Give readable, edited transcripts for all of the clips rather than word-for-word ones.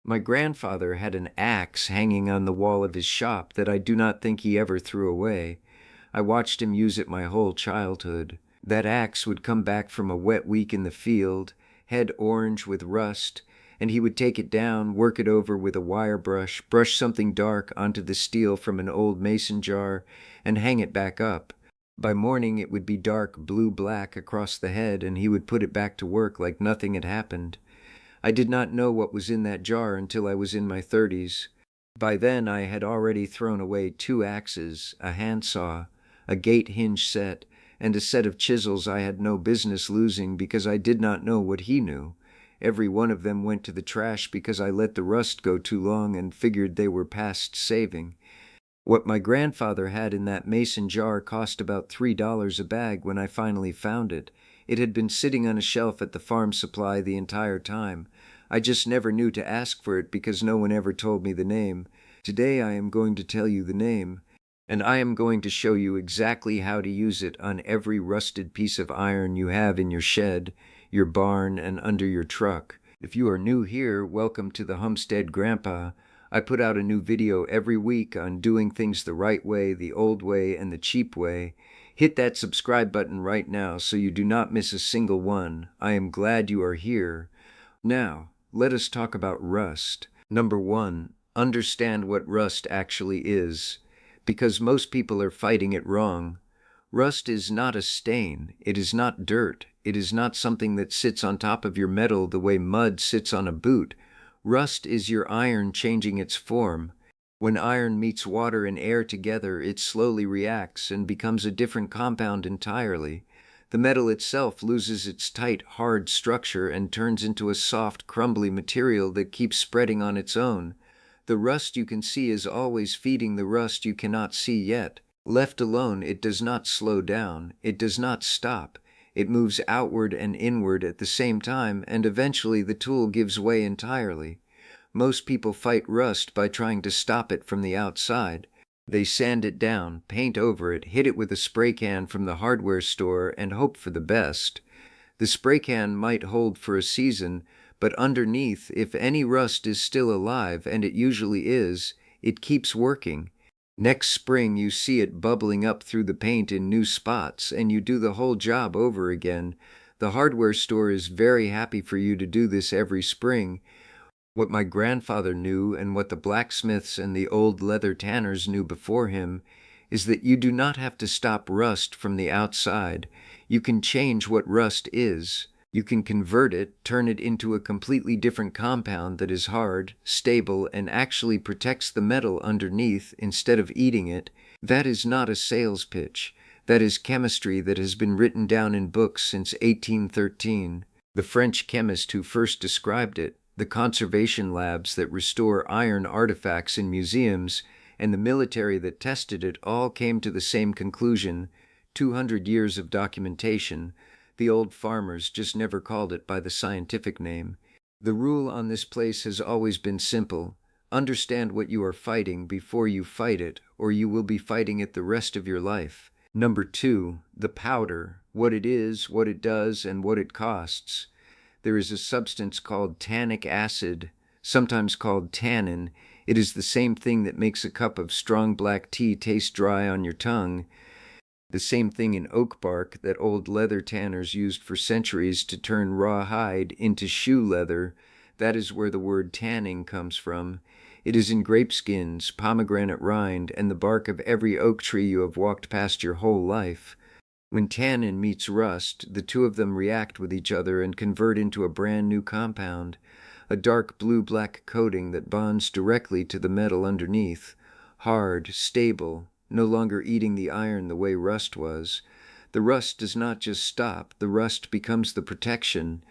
My grandfather had an axe hanging on the wall of his shop that I do not think he ever threw away. I watched him use it my whole childhood. That axe would come back from a wet week in the field, head orange with rust, and he would take it down, work it over with a wire brush, brush something dark onto the steel from an old mason jar, and hang it back up. By morning it would be dark blue-black across the head, and he would put it back to work like nothing had happened. I did not know what was in that jar until I was in my 30s. By then I had already thrown away 2 axes, a handsaw, a gate hinge set, and a set of chisels I had no business losing because I did not know what he knew. Every one of them went to the trash because I let the rust go too long and figured they were past saving. What my grandfather had in that mason jar cost about $3 a bag when I finally found it. It had been sitting on a shelf at the farm supply the entire time. I just never knew to ask for it because no one ever told me the name. Today I am going to tell you the name, and I am going to show you exactly how to use it on every rusted piece of iron you have in your shed, your barn, and under your truck. If you are new here, welcome to the Homestead Grandpa. I put out a new video every week on doing things the right way, the old way, and the cheap way. Hit that subscribe button right now so you do not miss a single one. I am glad you are here. Now, let us talk about rust. Number 1, understand what rust actually is, because most people are fighting it wrong. Rust is not a stain. It is not dirt. It is not something that sits on top of your metal the way mud sits on a boot. Rust is your iron changing its form. When iron meets water and air together, it slowly reacts and becomes a different compound entirely. The metal itself loses its tight, hard structure and turns into a soft, crumbly material that keeps spreading on its own. The rust you can see is always feeding the rust you cannot see yet. Left alone, it does not slow down. It does not stop. It moves outward and inward at the same time, and eventually the tool gives way entirely. Most people fight rust by trying to stop it from the outside. They sand it down, paint over it, hit it with a spray can from the hardware store, and hope for the best. The spray can might hold for a season, but underneath, if any rust is still alive, and it usually is, it keeps working. Next spring you see it bubbling up through the paint in new spots, and you do the whole job over again. The hardware store is very happy for you to do this every spring. What my grandfather knew, and what the blacksmiths and the old leather tanners knew before him, is that you do not have to stop rust from the outside. You can change what rust is. You can convert it, turn it into a completely different compound that is hard, stable, and actually protects the metal underneath instead of eating it. That is not a sales pitch. That is chemistry that has been written down in books since 1813. The French chemist who first described it, the conservation labs that restore iron artifacts in museums, and the military that tested it all came to the same conclusion. 200 years of documentation. The old farmers just never called it by the scientific name. The rule on this place has always been simple. Understand what you are fighting before you fight it, or you will be fighting it the rest of your life. Number 2, the powder. What it is, what it does, and what it costs. There is a substance called tannic acid, sometimes called tannin. It is the same thing that makes a cup of strong black tea taste dry on your tongue. The same thing in oak bark that old leather tanners used for centuries to turn raw hide into shoe leather. That is where the word tanning comes from. It is in grape skins, pomegranate rind, and the bark of every oak tree you have walked past your whole life. When tannin meets rust, the two of them react with each other and convert into a brand new compound, a dark blue-black coating that bonds directly to the metal underneath. Hard, stable, no longer eating the iron the way rust was. The rust does not just stop, the rust becomes the protection.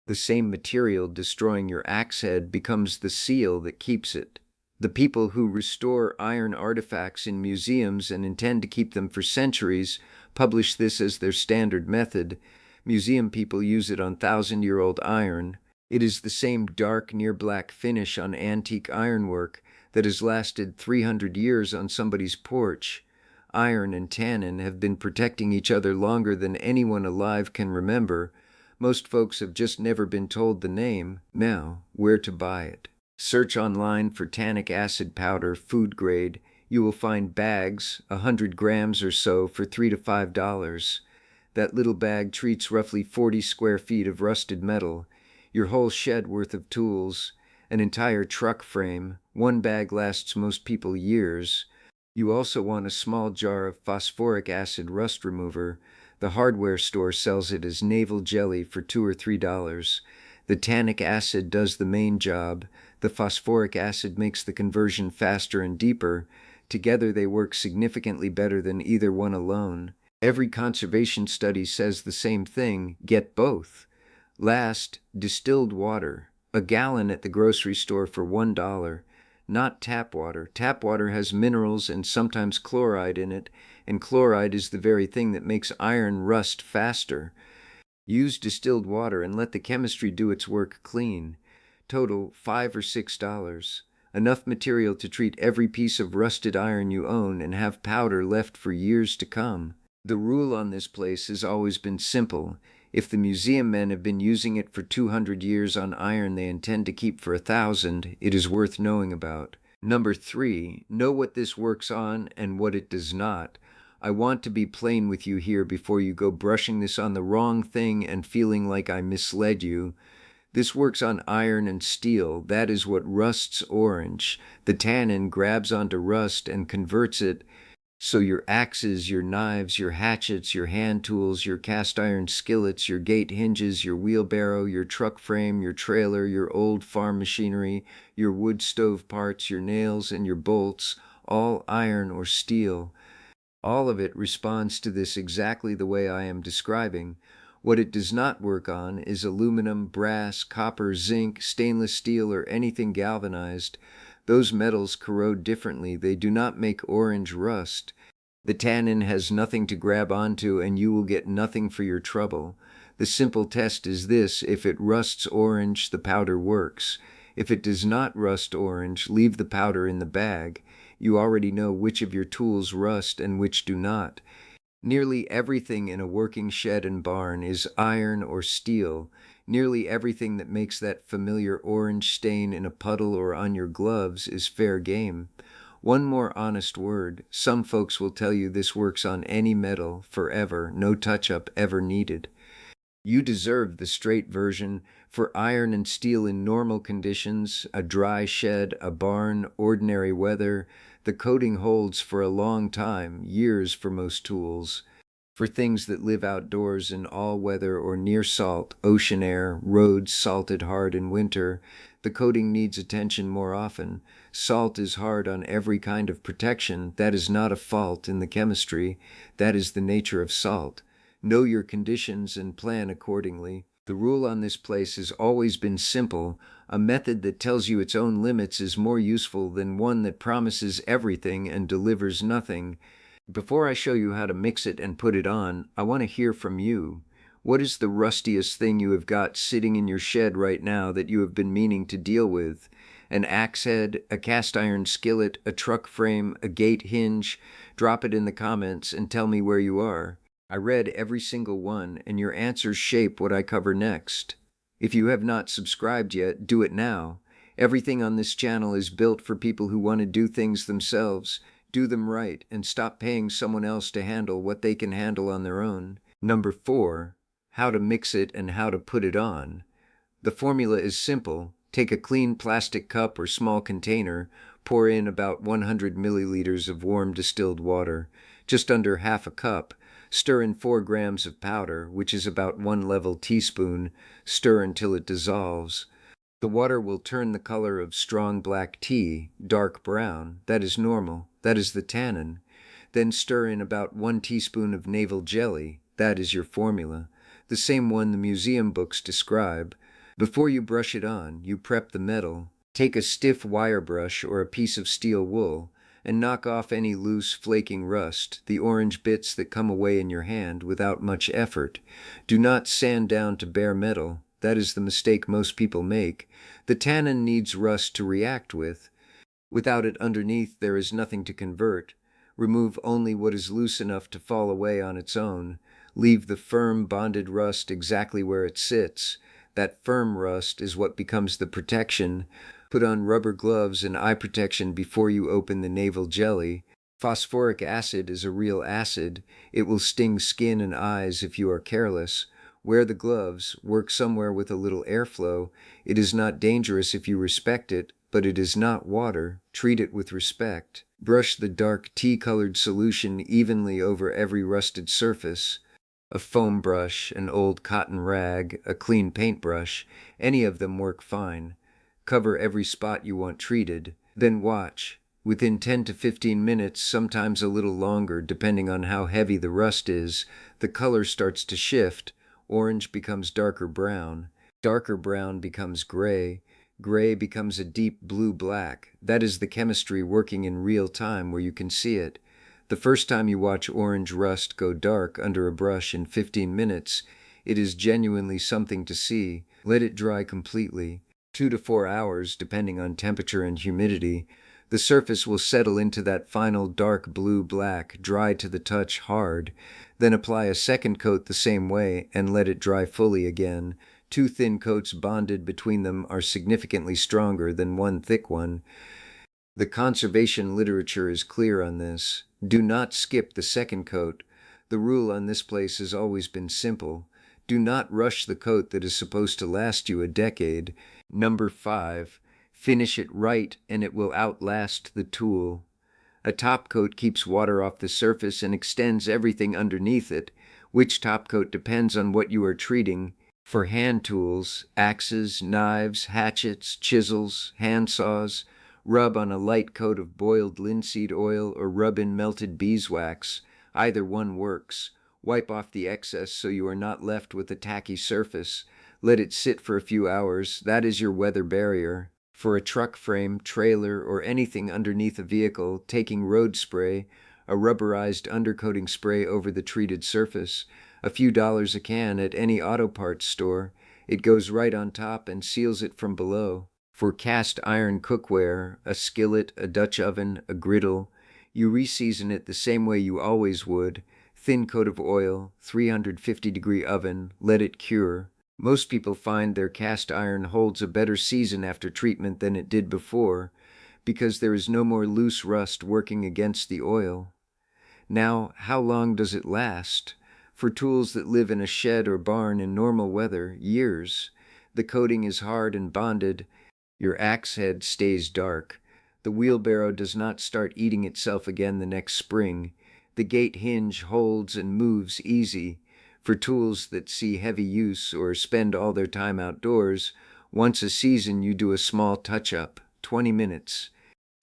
The same material destroying your axe head becomes the seal that keeps it. The people who restore iron artifacts in museums and intend to keep them for centuries publish this as their standard method. Museum people use it on 1,000-year-old iron. It is the same dark, near-black finish on antique ironwork that has lasted 300 years on somebody's porch. Iron and tannin have been protecting each other longer than anyone alive can remember. Most folks have just never been told the name. Now, where to buy it. Search online for tannic acid powder, food grade. You will find bags, 100 grams or so, for $3 to $5. That little bag treats roughly 40 square feet of rusted metal, your whole shed worth of tools, an entire truck frame. One bag lasts most people years. You also want a small jar of phosphoric acid rust remover. The hardware store sells it as navel jelly for $2 or $3. The tannic acid does the main job. The phosphoric acid makes the conversion faster and deeper. Together they work significantly better than either one alone. Every conservation study says the same thing: get both. Last, distilled water. A gallon at the grocery store for $1. Not tap water. Tap water has minerals and sometimes chloride in it, and chloride is the very thing that makes iron rust faster. Use distilled water and let the chemistry do its work clean. Total $5 or $6. Enough material to treat every piece of rusted iron you own and have powder left for years to come. The rule on this place has always been simple. If the museum men have been using it for 200 years on iron they intend to keep for 1,000, it is worth knowing about. Number 3, know what this works on and what it does not. I want to be plain with you here before you go brushing this on the wrong thing and feeling like I misled you. This works on iron and steel. That is what rusts orange. The tannin grabs onto rust and converts it. So your axes, your knives, your hatchets, your hand tools, your cast iron skillets, your gate hinges, your wheelbarrow, your truck frame, your trailer, your old farm machinery, your wood stove parts, your nails, and your bolts, all iron or steel. All of it responds to this exactly the way I am describing. What it does not work on is aluminum, brass, copper, zinc, stainless steel, or anything galvanized. Those metals corrode differently. They do not make orange rust. The tannin has nothing to grab onto, and you will get nothing for your trouble. The simple test is this: if it rusts orange, the powder works. If it does not rust orange, leave the powder in the bag. You already know which of your tools rust and which do not. Nearly everything in a working shed and barn is iron or steel. Nearly everything that makes that familiar orange stain in a puddle or on your gloves is fair game. One more honest word: some folks will tell you this works on any metal, forever, no touch-up ever needed. You deserve the straight version. For iron and steel in normal conditions, a dry shed, a barn, ordinary weather, the coating holds for a long time, years for most tools. For things that live outdoors in all weather or near salt, ocean air, roads salted hard in winter, the coating needs attention more often. Salt is hard on every kind of protection. That is not a fault in the chemistry. That is the nature of salt. Know your conditions and plan accordingly. The rule on this place has always been simple. A method that tells you its own limits is more useful than one that promises everything and delivers nothing. Before I show you how to mix it and put it on, I want to hear from you. What is the rustiest thing you have got sitting in your shed right now that you have been meaning to deal with? An axe head, a cast iron skillet, a truck frame, a gate hinge? Drop it in the comments and tell me where you are. I read every single one, and your answers shape what I cover next. If you have not subscribed yet, do it now. Everything on this channel is built for people who want to do things themselves, do them right, and stop paying someone else to handle what they can handle on their own. Number 4, how to mix it and how to put it on. The formula is simple. Take a clean plastic cup or small container, pour in about 100 milliliters of warm distilled water, just under half a cup. Stir in 4 grams of powder, which is about 1 level teaspoon. Stir until it dissolves. The water will turn the color of strong black tea, dark brown. That is normal. That is the tannin. Then stir in about 1 teaspoon of navel jelly. That is your formula, the same one the museum books describe. Before you brush it on, you prep the metal. Take a stiff wire brush or a piece of steel wool and knock off any loose, flaking rust, the orange bits that come away in your hand without much effort. Do not sand down to bare metal. That is the mistake most people make. The tannin needs rust to react with. Without it underneath, there is nothing to convert. Remove only what is loose enough to fall away on its own. Leave the firm, bonded rust exactly where it sits. That firm rust is what becomes the protection. Put on rubber gloves and eye protection before you open the navel jelly. Phosphoric acid is a real acid. It will sting skin and eyes if you are careless. Wear the gloves. Work somewhere with a little airflow. It is not dangerous if you respect it, but it is not water. Treat it with respect. Brush the dark tea-colored solution evenly over every rusted surface. A foam brush, an old cotton rag, a clean paintbrush, any of them work fine. Cover every spot you want treated. Then watch. Within 10 to 15 minutes, sometimes a little longer, depending on how heavy the rust is, the color starts to shift. Orange becomes darker brown. Darker brown becomes gray. Gray becomes a deep blue-black. That is the chemistry working in real time where you can see it. The first time you watch orange rust go dark under a brush in 15 minutes, it is genuinely something to see. Let it dry completely. 2 to 4 hours, depending on temperature and humidity. The surface will settle into that final dark blue-black, dry to the touch, hard. Then apply a second coat the same way and let it dry fully again. 2 thin coats bonded between them are significantly stronger than 1 thick one. The conservation literature is clear on this. Do not skip the second coat. The rule on this place has always been simple. Do not rush the coat that is supposed to last you a decade. Number 5. Finish it right and it will outlast the tool. A top coat keeps water off the surface and extends everything underneath it. Which top coat depends on what you are treating. For hand tools, axes, knives, hatchets, chisels, handsaws, rub on a light coat of boiled linseed oil or rub in melted beeswax. Either one works. Wipe off the excess so you are not left with a tacky surface. Let it sit for a few hours. That is your weather barrier. For a truck frame, trailer, or anything underneath a vehicle, taking road spray, a rubberized undercoating spray over the treated surface, a few dollars a can at any auto parts store. It goes right on top and seals it from below. For cast iron cookware, a skillet, a Dutch oven, a griddle, you reseason it the same way you always would. Thin coat of oil, 350-degree oven, let it cure. Most people find their cast iron holds a better season after treatment than it did before, because there is no more loose rust working against the oil. Now, how long does it last? For tools that live in a shed or barn in normal weather, years. The coating is hard and bonded. Your axe head stays dark. The wheelbarrow does not start eating itself again the next spring. The gate hinge holds and moves easy. For tools that see heavy use or spend all their time outdoors, once a season you do a small touch-up, 20 minutes.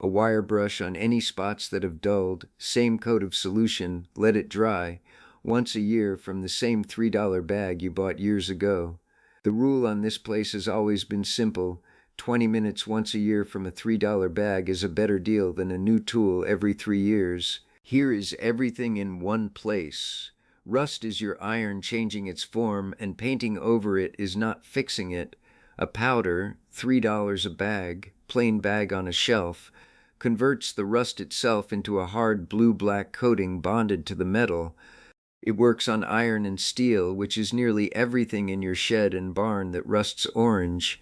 A wire brush on any spots that have dulled, same coat of solution, let it dry, once a year from the same $3 bag you bought years ago. The rule on this place has always been simple. 20 minutes once a year from a $3 bag is a better deal than a new tool every 3 years. Here is everything in one place. Rust is your iron changing its form, and painting over it is not fixing it. A powder, $3 a bag, plain bag on a shelf, converts the rust itself into a hard blue-black coating bonded to the metal. It works on iron and steel, which is nearly everything in your shed and barn that rusts orange.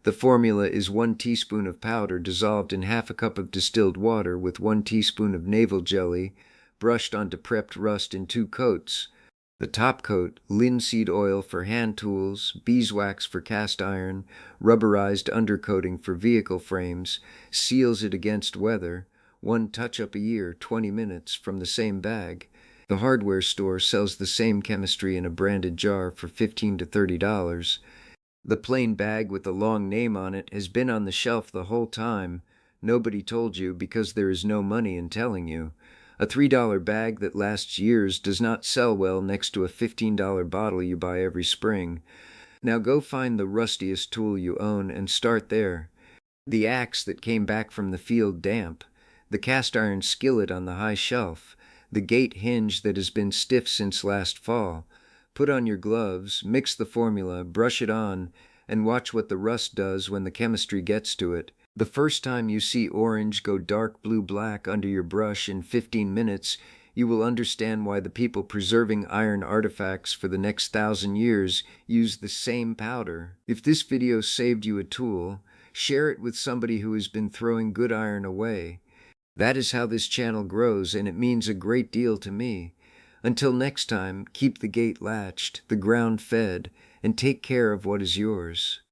The formula is 1 teaspoon of powder dissolved in half a cup of distilled water with 1 teaspoon of navel jelly, brushed onto prepped rust in 2 coats. The top coat, linseed oil for hand tools, beeswax for cast iron, rubberized undercoating for vehicle frames, seals it against weather. 1 touch-up a year, 20 minutes, from the same bag. The hardware store sells the same chemistry in a branded jar for $15 to $30. The plain bag with the long name on it has been on the shelf the whole time. Nobody told you because there is no money in telling you. A $3 bag that lasts years does not sell well next to a $15 bottle you buy every spring. Now go find the rustiest tool you own and start there. The axe that came back from the field damp, the cast iron skillet on the high shelf, the gate hinge that has been stiff since last fall. Put on your gloves, mix the formula, brush it on, and watch what the rust does when the chemistry gets to it. The first time you see orange go dark blue-black under your brush in 15 minutes, you will understand why the people preserving iron artifacts for the next 1,000 years use the same powder. If this video saved you a tool, Share it with somebody who has been throwing good iron away. That is how this channel grows, and it means a great deal to me. Until next time, keep the gate latched, the ground fed, and take care of what is yours.